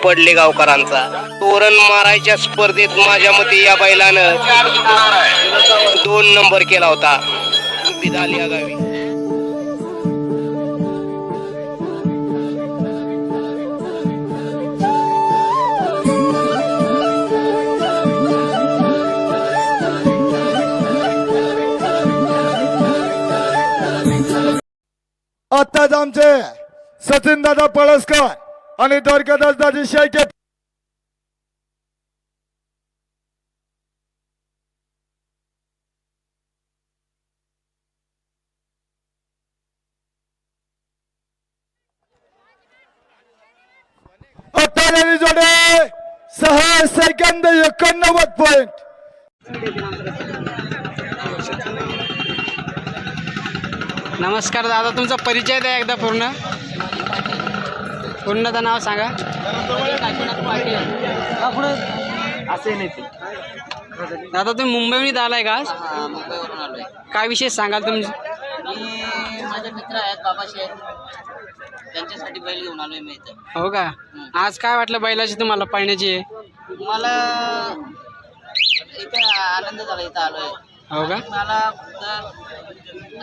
पडले गावकरांचा. तोरण मारायच्या स्पर्धेत माझ्या मते या बैलानं 2 नंबर केला होता बिदाल या गावी. आत्ताच आमचे सचिन दादा पळसकर आणि द्वारकादास दाजी शेळके अठ्ठावन्न जोडे 6 सेकंद 89 पॉइंट. नमस्कार दादा, तुमचा परिचय द्या एकदा पूर्णचं नाव सांगा. दादा तुम्ही मुंबईहून आलाय का आज? मुंबईवरून आलोय. काय विशेष सांगाल तुम्ही? माझे मित्र आहेत बाबाशेठ, त्यांच्यासाठी बैल घेऊन आलोय मी इथं. हो का? आज काय वाटलं बैलाची तुम्हाला पळण्याची? मला इथे आनंद झाला, इथं आलोय. हो का? मला फक्त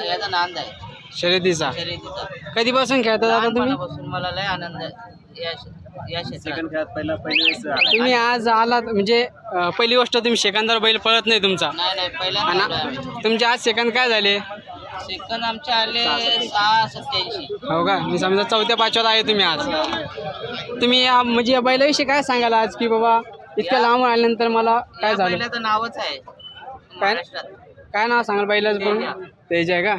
याचा आनंद आहे शर्यतीचा. शर्यतीचा. कधीपासून खेळता दादा तुम्ही? लहानपणापासून मला लय आनंद आहे या क्षेत्रात. तुम्ही आज आलात म्हणजे पहिली गोष्ट तुम्ही सेकंदावर बैल पळत नाही तुमचा. नाही पहिल्यांदा आलोय आम्ही. तुमचे आज सेकंद काय झाले? सेकंद आमचे आले 6:87. हो का? मी समजा 4-5 आहे तुम्ही आज. तुम्ही म्हणजे या बैलाविषयी काय सांगाल आज की बाबा इतक्या लांब आल्यानंतर मला काय या झालं? बैलाचं नावच आहे महाराष्ट्रात. काय नाव सांगाल बैलाचं? पण तेज आहे का?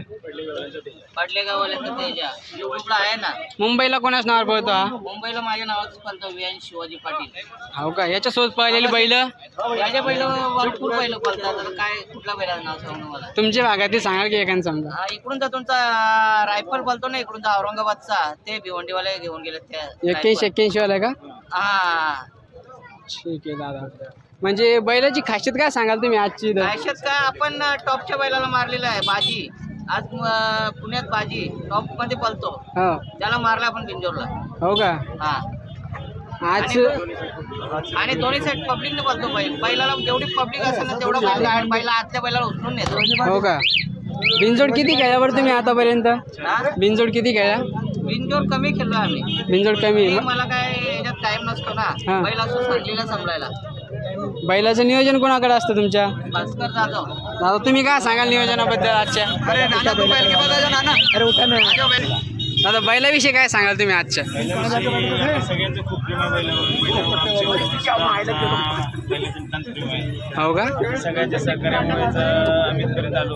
पडलेगाववाल्यांचं तेजा युट्यूबला आहे ना. मुंबईला कोणाच नावावर पळतो हा? मुंबईला माझ्या नावाचं पळतो व्यान शिवाजी पाटील. हो का? याच्यासोबत पळलेली बैल माझ्या बैल भरपूर बैल पळतात. आता काय कुठल्या बैलाचं नाव सांगू मला? तुमच्या भागातील सांगाल की एखादं समजा. हा, इकडून तर तुमचा रायफल पळतो ना, इकडून तर औरंगाबादचा ते भिवंडीवाले घेऊन गेले त्या 81 वाला का? हा. ठीक आहे दादा. म्हणजे बैलाची खासियत काय सांगाल तुम्ही आजची इथं? अशाच काय आपण टॉपच्या बैलाला मारलेला आहे बाजी. आज पुण्यात बाजी टॉप मध्ये पळतो, हो. त्याला मारला आपण बिंजोरला. हो का? हा. आज आणि दोन्ही साईड पब्लिकने पळतो बैल. बैलाला जेवढी पब्लिक असेल ना तेवढं बैला आतल्या बैलाला उचलून नेतो. हो का? बिनजोड किती खेळल्या बरं तुम्ही आतापर्यंत? बिनजोड किती खेळल्या? बिंजोर कमी खेळलो आम्ही. बिनजोड कमी. मला काय याच्यात टाइम नसतो ना. हा. बैल असं सांगलीला समजायला. बैलाचं नियोजन कोणाकडे असतं तुमच्या? भास्कर जाधव. दादा तुम्ही काय सांगाल नियोजनाबद्दल आजच्या? अरे नाना तू बैल घेऊन जा नाना. अरे उठा ना. दादा बैलाविषयी काय सांगाल तुम्ही आजच्या? सगळ्यांचं खूप प्रेम आहे हो का? सगळ्यांच्या सहकार्यामुळेच आम्ही इथपर्यंत आलो.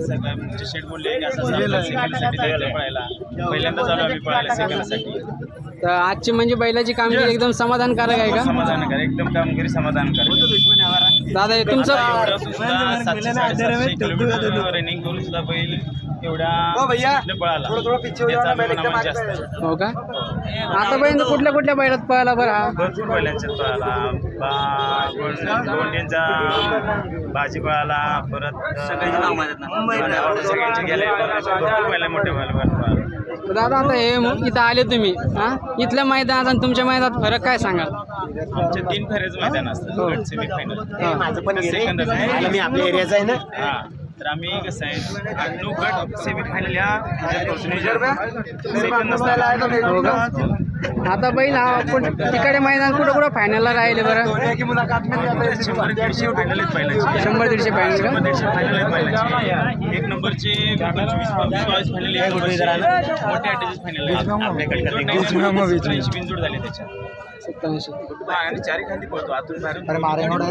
सगळ्यांचे शेट बोलले की असं सेकंडसाठी जायचं पळायला. पहिल्यांदाच आलो आम्ही पळायला सेकंडसाठी. तर आजची म्हणजे बैलाची कामगिरी एकदम समाधानकारक आहे का? समाधानकार, एकदम कामगिरी समाधानकार. दादा हे तुमचं एवढं सुद्धा 700-750 किलोमीटर रनिंग करून सुद्धा बैल एवढ्या पळाला त्याचा अभिमान आम्हाला जास्त आहे. हो का? आतापर्यंत कुठल्या कुठल्या बैलात पळाला बरं हा? भरपूर बैलांच्यात पळाला. गोंड्यांचा भाजी पळाला. परत सगळ्यांचे गेले भरपूर बैल मोठे बैल पळाला. दादा आता हे इथं आले तुम्ही हा, इथल्या मैदानात आणि तुमच्या मैदानात फरक काय सांगाल? आमचे 3 फेऱ्याचं मैदान असतं. हो. गट सेमी फायनल. हा. मी आपल्या एरियाचा आहे ना. हा, तर आम्ही कसं आहे 9 गट सेमी फायनल या सेकंद नसतं. हो का? आता बैल हा तिकडे मैदान कुठं कुठं फायनलला राहिले बरं? 100-150 फायनल आहेत बैलाची. 100-150 फायनल का? 100-150 फायनल आहेत बैलाची. 1 नंबरचे 24-22 फायनल आहेत. मोठे अटॅचेस फायनल आहेत. बिनजोड झाले त्याच्या 87. आणि 4 खांदी पळतो आतून बाहेरून.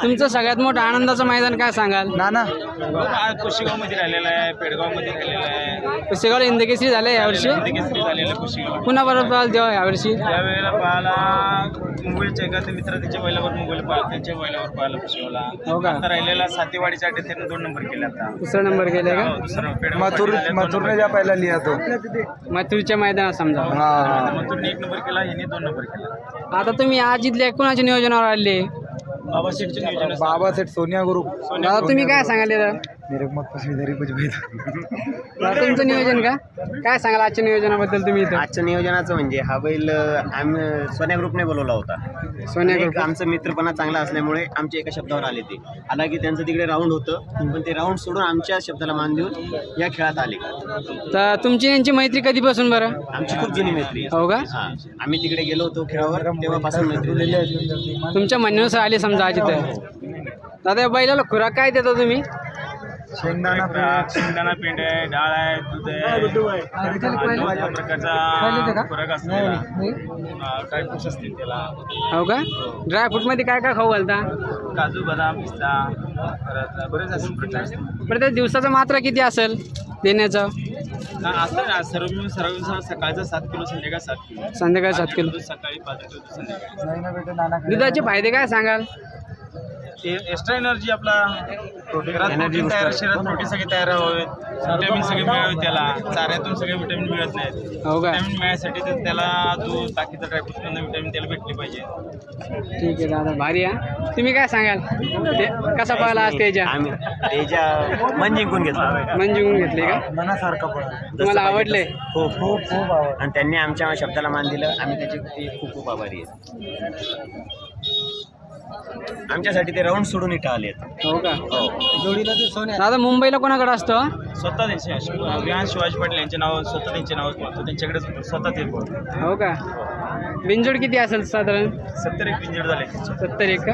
तुमचं सगळ्यात मोठं आनंदाचं मैदान काय सांगाल? कुशीगाव मध्ये राहिलेला आहे, पेडगाव मध्ये राहिलेला आहे. पुसेगावला इंदकेसरी झाले यावर्षी. केसरी झालेलं कुशीगाव. पुन्हा बरोबर पळाल तेव्हा यावर्षी. त्यावेळेला पाहायला मुंबईच्या एका मित्र त्याच्या बैलावर मुंबईला पाहिला, त्यांच्या बैलावर पाहिला कुशीगावला. हो का? आता राहिलेला सातेवाडीच्या अड्ड्यात 2 नंबर केले आता. दुसरा नंबर गेले का? दुसरा मथुरने ज्या पहिला लिहा तो मथुरच्या मैदानात समजा. मथुरने 1 नंबर केला, हिने 2 नंबर केला. आता तुम्ही आज इथल्या कोणाच्या नियोजनावर आले? बाबा शेठचे नियोजन बाबा सेठ सोनिया गुरु. दादा तुम्ही काय सांगाल? तुमचं नियोजन का काय सांगाल आजच्या नियोजनाबद्दल तुम्ही इथं? आजच्या नियोजनाचं म्हणजे हा बैल आम्ही सोन्या ग्रुपने बोलवला होता. सोन्या एक ग्रुप आमचं मित्रपणा चांगला असल्यामुळे आमच्या एका शब्दावर आले ते. हालाकी त्यांचं तिकडे राऊंड होतं, पण ते राऊंड सोडून आमच्या शब्दाला मान देऊन या खेळात आले. तर तुमची यांची मैत्री कधीपासून बरं? आमची खूप जुनी मैत्री आहे. हो का? हा, आम्ही तिकडे गेलो होतो खेळावर, तेव्हापासून मैत्री झाली. तुमच्या म्हणण्यानुसार आले समजा आज इथं. दादा या बैलाला खुराक काय देता तुम्ही? शेंगदाणा पेंड आहे, डाळ आहे, दूध आहे, त्या प्रकारचा खुराक असतो त्याला. ड्रायफ्रुट्स असतील त्याला, हो का? ड्रायफ्रूट मध्ये काय काय खाऊ घालता? काजू बदाम पिस्ता, परत बरेच असे प्रकार असतात. बरं त्या दिवसाचा मात्रा किती असेल देण्याचं? असतं ना सर्व सकाळचं 7 किलो, संध्याकाळ 7 किलो. संध्याकाळी 7 किलो. दूध सकाळी 5 किलो, दूध संध्याकाळी. दुधाचे फायदे काय सांगाल? एक्स्ट्रा एनर्जी आपला प्रोटीन तयार, शरीरात प्रोटीन सगळे तयार व्हावे, विटॅमिन सगळे मिळावे त्याला. चाऱ्यातून सगळे विटॅमिन मिळत नाहीत. हो का? विटॅमिन मिळायसाठी तर त्याला दूध, बाकीचा ड्रायफ्रूटमधून विटॅमिन त्याला भेटले पाहिजे. ठीक आहे दादा, भारी आहे. तुम्ही काय सांगाल ते कसा पाहिला आज त्याच्या? आम्ही त्याच्या मन जिंकून घेतला. मन जिंकून घेतले का? तुम्हाला आवडले? खूप खूप खूप आवड. आणि त्यांनी आमच्या शब्दाला मान दिलं, आम्ही त्याचे खूप खूप आभारी आहेत. आमच्यासाठी ते राऊंड सोडून इथं आले. हो का? दादा मुंबईला कोणाकडे असतो? स्वतः त्यांचे विहान शिवाजी पाटील यांचे नाव, स्वतः त्यांचे नाव बोलतो, त्यांच्याकडे स्वतः ते बोलतो. हो का? बिनजोड किती असेल साधारण? 70 पिंजड झाले. 71 का?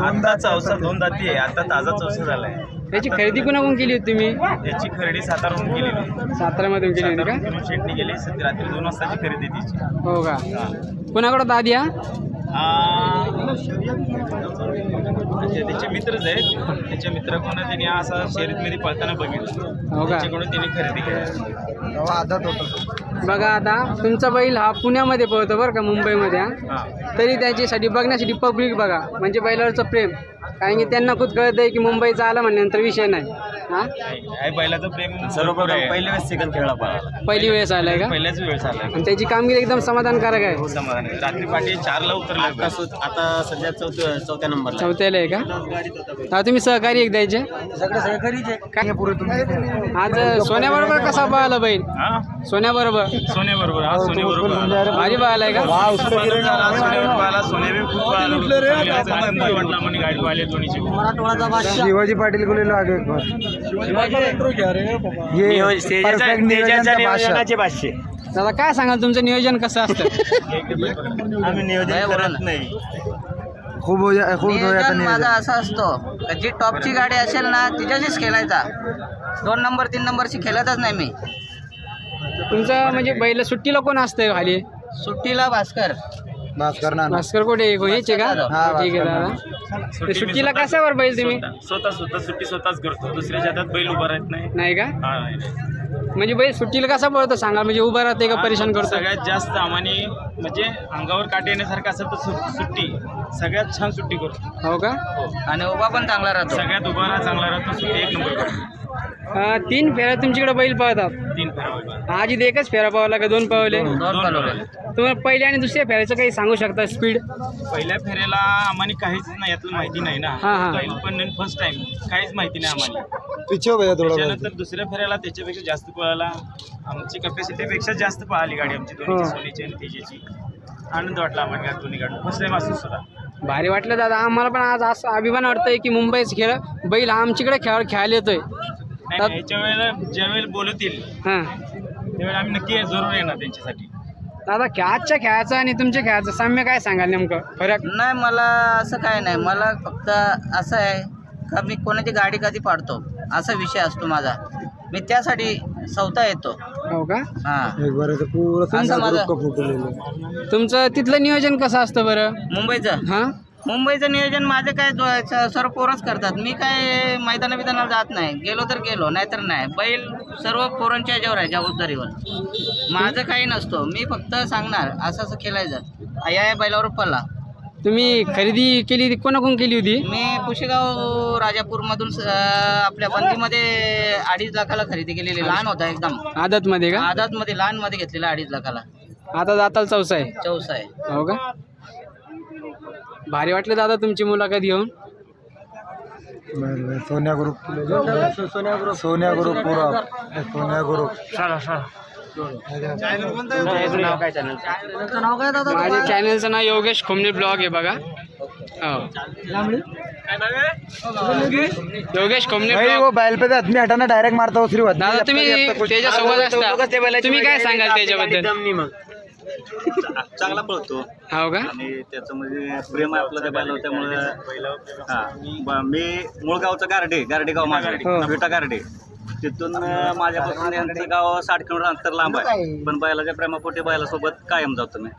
आता चौसा 2 दाती आहे, आता ताजा चौसा झालाय. त्याची खरेदी कोणाकडून केली होती तुम्ही? त्याची खरेदी साताराहून केलेली. सातारामधून केली होती का? सातारा शेटणी गेली. रात्री 2 वाजताची खरेदी तिची. हो का? कोणाकडे दादी हा? त्याचे मित्रच आहेत. त्याच्या मित्राकडून त्यांनी असा शर्यतीमध्ये पळताना बघितलं. हो का? त्याच्याकडून त्यांनी खरेदी केली. बघा आता तुमचा बैल हा पुण्यामध्ये पळतो बरं का, मुंबईमध्ये हा. तरी त्याच्यासाठी बघण्यासाठी पब्लिक बघा, म्हणजे बैलावरचं प्रेम. कारण की त्यांना खूप कळत आहे की मुंबईचा आला म्हणल्यानंतर विषय नाही. हा आहे बैलाचं प्रेम. सर्वप्रथम पहिल्या वेळेस सेकंद खेळला पाहिला. पहिली वेळेस आलाय का? पहिल्याच वेळ झालाय. आणि त्याची कामगिरी एकदम समाधानकारक आहे. समाधान. रात्री पाठी 4ला उतरला. आता सध्या चौथ्या नंबरला. चौथ्याला आहे का? हा, तुम्ही सहकारी एक द्यायचे काय? आज सोन्याबरोबर कसा पळाला बैल? सोन्याबरोबर सोन्याबरोबर. हा सोन्याबरोबर भारी पळालाय का? सोने खूप वाटला म्हणे गाडी पाहिली दोन्हीची. शिवाजी पाटील गुलेलो आगे नियोजनाचे भाष्य. दादा काय सांगाल तुमचं नियोजन कसं असतं? आम्ही नियोजन करत नाही. नियोजन माझा असा असतो का जी टॉपची गाडी असेल ना तिच्याशीच खेळायचा. 2 नंबर 3 नंबरची खेळतच नाही मी. तुमचं म्हणजे बैल सुट्टीला कोण असतंय खाली? सुट्टीला भास्कर. भास्कर कोठे हेच आहे का? ठीक आहे दादा. ते सुट्टीला कशावर बैल तुम्ही? स्वतः सुट्टी स्वतःच करतो. दुसऱ्याच्या हातात बैल उभा राहत नाही. नाही का? हा, नाही. म्हणजे बैल सुट्टीला कसा पळतो सांगा, म्हणजे उभा राहते का परेशान करतो? सगळ्यात जास्त आम्हाने म्हणजे अंगावर काटे येण्यासारखं असेल तर सुट्टी सगळ्यात छान सुट्टी करतो. हो का? आणि उभा पण चांगला राहतो. सगळ्यात उभा राहा, चांगला राहतो. सुट्टी 1 नंबर करतो. 3 फेऱ्या तुमच्याकडे बैल पळतात. 3 फेऱ्या. आज इथे एकच फेरा पळवला का 2 पळवले? 2 पळवले. तुम्हाला पहिल्या आणि दुसऱ्या फेऱ्याचं काही सांगू शकता स्पीड? पहिल्या फेऱ्याला आम्हाला काहीच नाही, यातलं माहिती नाही ना. पहिलं पण फर्स्ट टाइम काहीच माहिती नाही आम्हाला. त्याच्यानंतर दुसऱ्या फेऱ्याला त्याच्यापेक्षा जास्त पळाला. आमची कॅपॅसिटीपेक्षा जास्त पळाली गाडी आमची दोन्हीची, सोनीची आणि तेजेची. आनंद वाटला आम्हाला दोन्ही गाडी फर्स्ट टाइम असून सुद्धा. भारी वाटलं दादा. आम्हाला पण आज असं अभिमान वाटतंय की मुंबईच खेळ बैल आमच्याकडे खेळायला येतोय. नाही, याच्या वेळेला ज्यावेळेला बोलतील हां त्यावेळेला आम्ही नक्की जरूर येणार त्यांच्यासाठी. दादा आजच्या खेळाचं आणि तुमच्या खेळाचं साम्य काय सांगाल नेमकं फरक? नाही, मला असं काय नाही. मला फक्त असं आहे का मी कोणाची गाडी कधी पाडतो असा विषय असतो माझा. मी त्यासाठी स्वतः येतो. हो का? हां, असं माझं. तुमचं तिथलं नियोजन कसं असतं बरं मुंबईचं हां? मुंबईचं नियोजन माझं काय सर्व पोरच करतात. मी काय मैदानाला जात नाही. गेलो तर गेलो, नाहीतर नाही. बैल सर्व पोरांच्या ह्याच्यावर आहे, जबाबदारीवर. माझं काही नसतो. मी फक्त सांगणार असं असं खेळायचं, या बैलावर पडला. तुम्ही खरेदी केली कोणाकडून केली होती? मी पुशेगाव राजापूरमधून आपल्या बंदीमध्ये 2.5 लाखाला खरेदी केलेली. लहान होता एकदम. आदतमध्ये का? आदातमध्ये लहानमध्ये घेतलेला 2.5 लाखाला. आता दाताला चौसा आहे. चौसा आहे. हो का? भारी वाटलं दादा तुमची मुलाखत घेऊन. सोन्या ग्रुप सोन्या ग्रुप पुरा सोन्या ग्रुप माझ्या चॅनलचं नाव योगेश खोमणे ब्लॉग आहे बघा. हो योगेश खोमणे ब्लॉग. बैल पे आदमी हटाना डायरेक्ट मारता हो श्रीवाद. दादा तुम्ही त्याच्यासोबत असता, तुम्ही काय सांगाल त्याच्याबद्दल? चांगला पळतो हो का? आणि त्याचं म्हणजे प्रेम आहे आपलं त्या बैलावर, त्यामुळे मी मूळ गावचं गारडे गाव माझं विटा गारडे. तिथून माझ्यापासून यांचं गाव 60 किलोमीटर अंतर लांब आहे, पण बैलाच्या प्रेमापोटी बैलासोबत कायम जातो मी.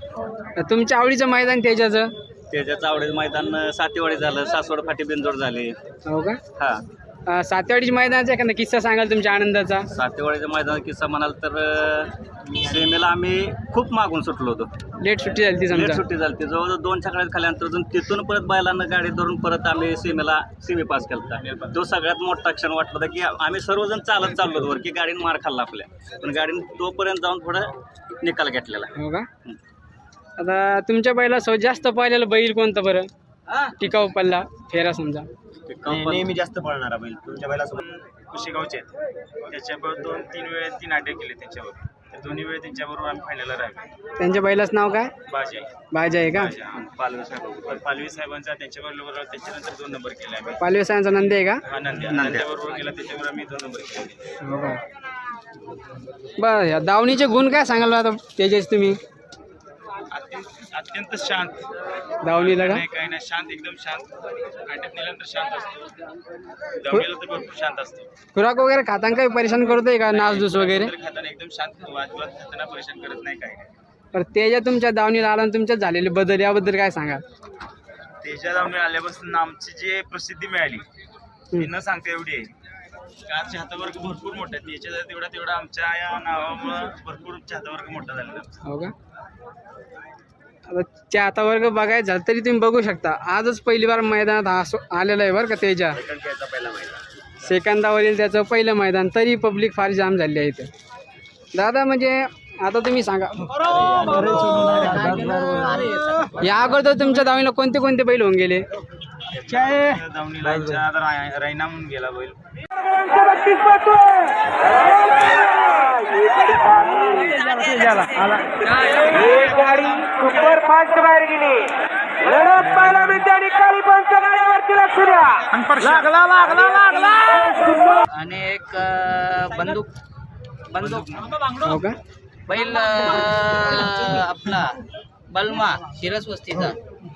तुमच्या आवडीचं मैदान त्याच्याचं? त्याच्याच आवडीचं मैदान सातेवाडी झालं, सासवड फाटी बिंजोड झाली. हो का? हा सातेवाडीच्या मैदानाचा एखादा किस्सा सांगाल तुमच्या आनंदाचा? सातेवाडीच्या मैदानाचा किस्सा म्हणाल तर सेमीला आम्ही खूप मागून सुटलो होतो. लेट सुट्टी झाली ती लेट समजा. सुट्टी झाली, जवळजवळ 2 छकड्यात खाली अंतर होतं. तिथून परत बैलांना गाडी धरून परत आम्ही सेमी पास केला. तो सगळ्यात मोठा क्षण वाटला होता की आम्ही सर्वजण चालत चाललो वर की गाडीने मार खाल्ला आपल्या, पण गाडीने तोपर्यंत जाऊन थोडं निकाल घेतलेला. हो का? आता तुमच्या बैला सौ जास्त पाहिलेलं बैल कोणतं बरं? टिकाऊ पल्ला फेरा समजा. नेहमी जास्त पळणारा बैल तुमच्या बैलासोबत कुशेगावचे आहेत. त्याच्याबरोबर 2-3 अड्डे केले त्याच्यावर. त्या दोन्ही वेळ त्यांच्याबरोबर आम्ही फायनलला राहिलो. त्यांच्या बैलाचं नाव काय? बाजे बाजा आहे का? पालवी साहेबांचा त्याच्याबरोबर त्याच्यानंतर 2 नंबर केले आम्ही. पालवे साहेबांचा नंदी आहे का? नंद्याबरोबर गेला त्याच्यावर आम्ही 2 नंबर केले. हो का? बरं या दावणीचे गुण काय सांगाल आता त्याचेच तुम्ही? अत्यंत शांत दावणीला का? काही नाही, शांत एकदम शांत. अड्ड्यात नेल्यानंतर शांत असतो. दमलेला तर भरपूर शांत असतो. खुराक वगैरे खाताना काही परेशान करतोय का? नासधूस वगैरे? खाताना एकदम शांत, वादविवाद खाताना परेशान करत नाही काय. तर त्याच्या तुमच्या दावणीला आला आणि तुमच्यात झालेले बदल याबद्दल काय सांगा? त्याच्या जाऊन आल्यापासून आमची जी प्रसिद्धी मिळाली ती न सांगता एवढी आहे. का चाहतावर्ग भरपूर मोठा आहे. त्याच्या तेवढा आमच्या या नावामुळं भरपूर चाहतावर्ग मोठा झालेला आहे. हो का? आता चाहता वर्ग बघायचं झालं तरी तुम्ही बघू शकता. आजच पहिली बार मैदानात आलेलं आहे बरं का त्याच्या. सेकंदावरील त्याचं पहिलं मैदान, तरी पब्लिक फार जाम झाली आहे इथे. दादा म्हणजे आता तुम्ही सांगा, या अगोदर तुमच्या दावणीला कोणते कोणते बैल होऊन गेले? दावणीला रायना म्हणून गेला बैल. सुपर फास्ट बाहेर गेली. लढत पाहायला मिळते आणि काळी पंच गाड्यावरती लक्ष द्या. लागला आणि एक बंदूक हो का? बैल आपला बलमा शिरस वस्तीचा,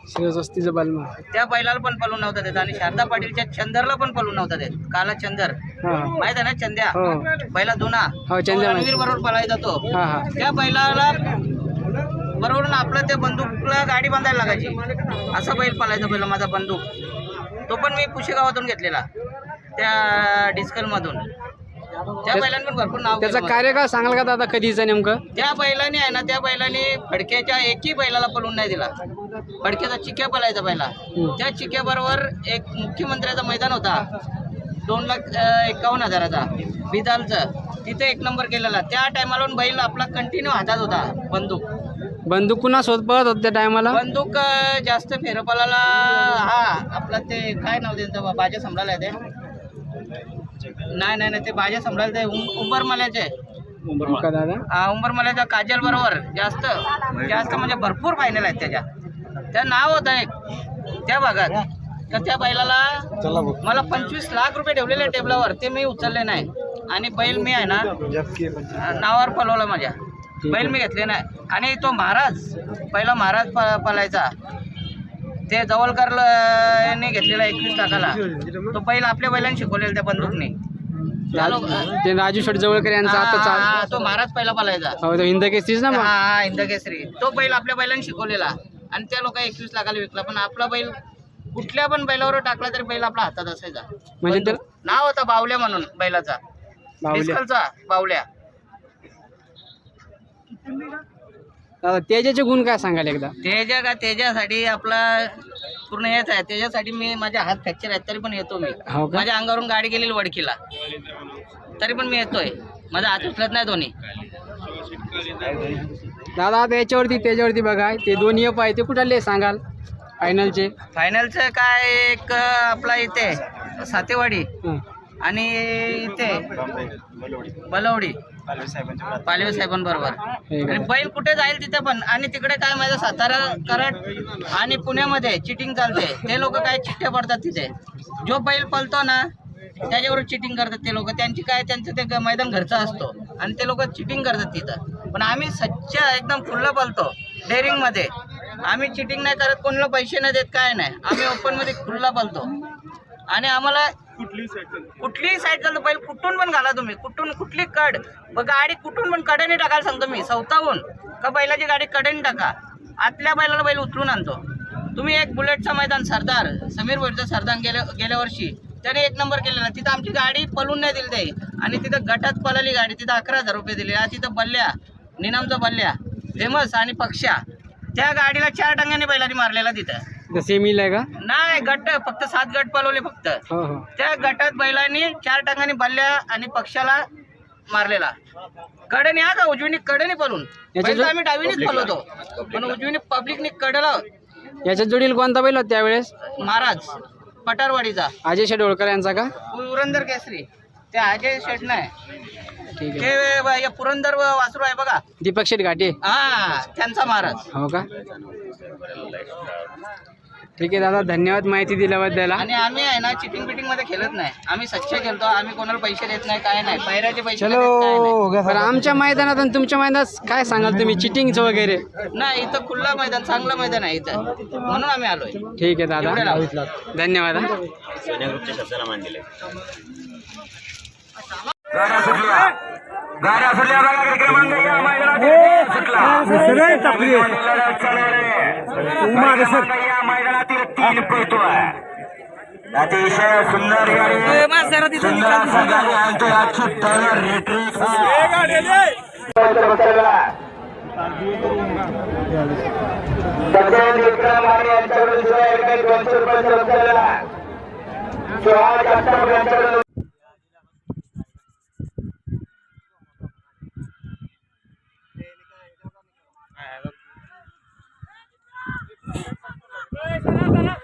शिवस्तीचं बलमा. त्या बैलाला पण पळून नव्हता देत. आणि शारदा पाटीलच्या चंदरला पण पळून नव्हता देत. काला चंदर हा माहित आहे ना, चंद्या हो बैला जुना, हो चंद्या माहिती. रणवीर बरोबर पळायचा तो. हा हा त्या बैलाला बरोबर ना आपलं त्या बंदूकला गाडी बांधायला लागायची. असा बैल पळायचा पहिला माझा बंदूक. तो पण मी पुशेगावातून घेतलेला, त्या डिस्कल मधून. त्या बैलाने पण भरपूर नाव त्याचं केलं. कार्यकाळ सांगाल का दादा कधीचं नेमकं? त्या बैलाने आहे ना, त्या बैलाने फडक्याच्या एकही बैलाला पळून नाही दिला. फडक्याचा चिक्या पळायचा बैला. त्या चिक्याबरोबर एक मुख्यमंत्र्याचा मैदान होता 2,51,000चा बिदालचं, तिथे 1 नंबर केलेला. त्या टायमाला बैल आपला कंटिन्यू हातात होता बंदूक पुन्हा शोध पळत होत त्या टायमाला? बंदूक जास्त फेरपाला. हा आपला ते काय नाव त्यांचं, बाजा संभळाला ते नाही ते बाजा संभळाला ते उंबरमाल्याचे का दादा? उंबरमाल्याच्या काजल बरोबर जास्त म्हणजे भरपूर फायनल आहेत त्याच्या. त्या नाव होतं एक त्या भागात. तर त्या बैलाला मला 25 लाख रुपये ठेवलेले टेबलावर, ते मी उचलले नाही. आणि बैल मी आहे ना नावावर पळवला माझ्या. बैल मी घेतले नाही. आणि तो महाराज पहिला महाराज पळायचा, ते जवळकरने घेतलेला 21 लाखाला. तो बैल आपल्या बैलांनी शिकवलेला त्या बंदूकने. ते राजू शेट जवळकर यांचा आता तो महाराज पहिला पळायचा. हो तो हिंदकेसरीच ना मग? हा हिंदकेसरी. तो बैल आपल्या बैलांनी शिकवलेला आणि त्या लोक 21 लाखाला विकला. पण आपला बैल कुठल्या पण बैलावर टाकला तरी बैल आपला हातात असायचा. म्हणजे तर नाव होता बावल्या म्हणून बैलाचा, डिस्कलचा बावल्या. दादा तेजाचे गुण काय सांगाल एकदा? त्याच्यासाठी आपला पूर्ण हेच आहे. त्याच्यासाठी मी माझ्या हात फ्रॅक्चर आहेत तरी पण येतो मी. हो का? माझ्या अंगावरून गाडी गेलेली वडकीला तरी पण मी येतोय. माझा हात उचलत नाही दोन्ही. दादा आता याच्यावरती त्याच्यावरती बघा, ते दोन्ही अप आहे ते कुठाले सांगाल फायनलचे? फायनलचं काय एक आपला इथे सातेवाडी हां. आणि इथे बलवडी पालवे साहेबांबरोबर. आणि बैल कुठे जाईल तिथे पण. आणि तिकडे काय माझं सातारा कराड आणि पुण्यामध्ये चिटिंग चालते. ते लोक काय चिठ्ठ्या पडतात तिथे. जो बैल पळतो ना त्याच्यावर चिटिंग करतात ते लोक. त्यांची काय त्यांचं ते मैदान घरचं असतो आणि ते लोक चिटिंग करतात तिथं. पण आम्ही सच्च एकदम खुल्लं पळतो डेअरिंग मध्ये. आम्ही चिटिंग नाही करत, कोणाला पैसे नाही देत, काय नाही. आम्ही ओपन मध्ये खुल्ला पळतो. आणि आम्हाला कुठलीही साईड चालतो. बैल कुठून पण घाला तुम्ही, कुठून कुठली कड गाडी कुठून पण कडेने टाकायला सांगतो मी. स्वतःहून का बैलाची गाडी कडेने टाका. आतल्या बैलाला बैल उचलून आणतो. तुम्ही एक बुलेटचं मैदान सरदार समीर भोईरचं सरदार गेल्या वर्षी त्याने 1 नंबर केलेला. तिथं आमची गाडी पळून नाही दिली ते. आणि तिथं गटात पळाली गाडी, तिथं 11,000 रुपये दिले. तिथं बल्ल्या निनामचा बल्ल्या फेमस आणि पक्षा, त्या गाडीला 4 टांग्याने बैलांनी मारलेला तिथं. सेमीला आहे का? नाही, गट फक्त 7 गट पळवले फक्त. हो हो. त्या गटात बैलांनी 4 टांगांनी बल्ल्या आणि पक्षाला मारलेला. कडेने का उजवीने कडेने पळून आम्ही डावीनेच पळवतो, पण उजवीने पब्लिकने कडला. याच्यात जोडील कोणता बैल होता त्यावेळेस? महाराज पटारवाडीचा अजय शेडोळकर यांचा का? पुरंदर केसरी. ते अजय शेट नाही, ठीक ते आहे. पुरंदर वासरू आहे बघा, दीपक शेट घाटे. हा त्यांचा महाराज. हो का? ठीक आहे दादा, धन्यवाद माहिती दिल्याबद्दल. आणि आम्ही आहे ना चिटिंग बिटिंग मध्ये खेळत नाही. आम्ही सच्चे खेळतो. आम्ही कोणाला पैसे देत नाही, काय नाही. पैराचे पैसे नाही देत, काय नाही. बरं, आमच्या मैदानात आणि तुमच्या मैदानात काय सांगाल तुम्ही चिटिंगचं वगैरे? नाही, इथं खुल्ला मैदान, चांगलं मैदान आहे इथं, म्हणून आम्ही आलोय. ठीक आहे दादा, एवढ्या लावून. धन्यवाद. गाड्या सुटल्या बघा, क्रमांक या मैदानात या मैदानातील 3 पळतोय. अतिशय सुंदर गाडी, सुंदर असा गाडी आणतोय अच्युत रेट्रिक्स. सचिन विक्रम आणि यांच्याकडून 200 रुपये बसलेला. सुहास जगताप यांच्याकडून काय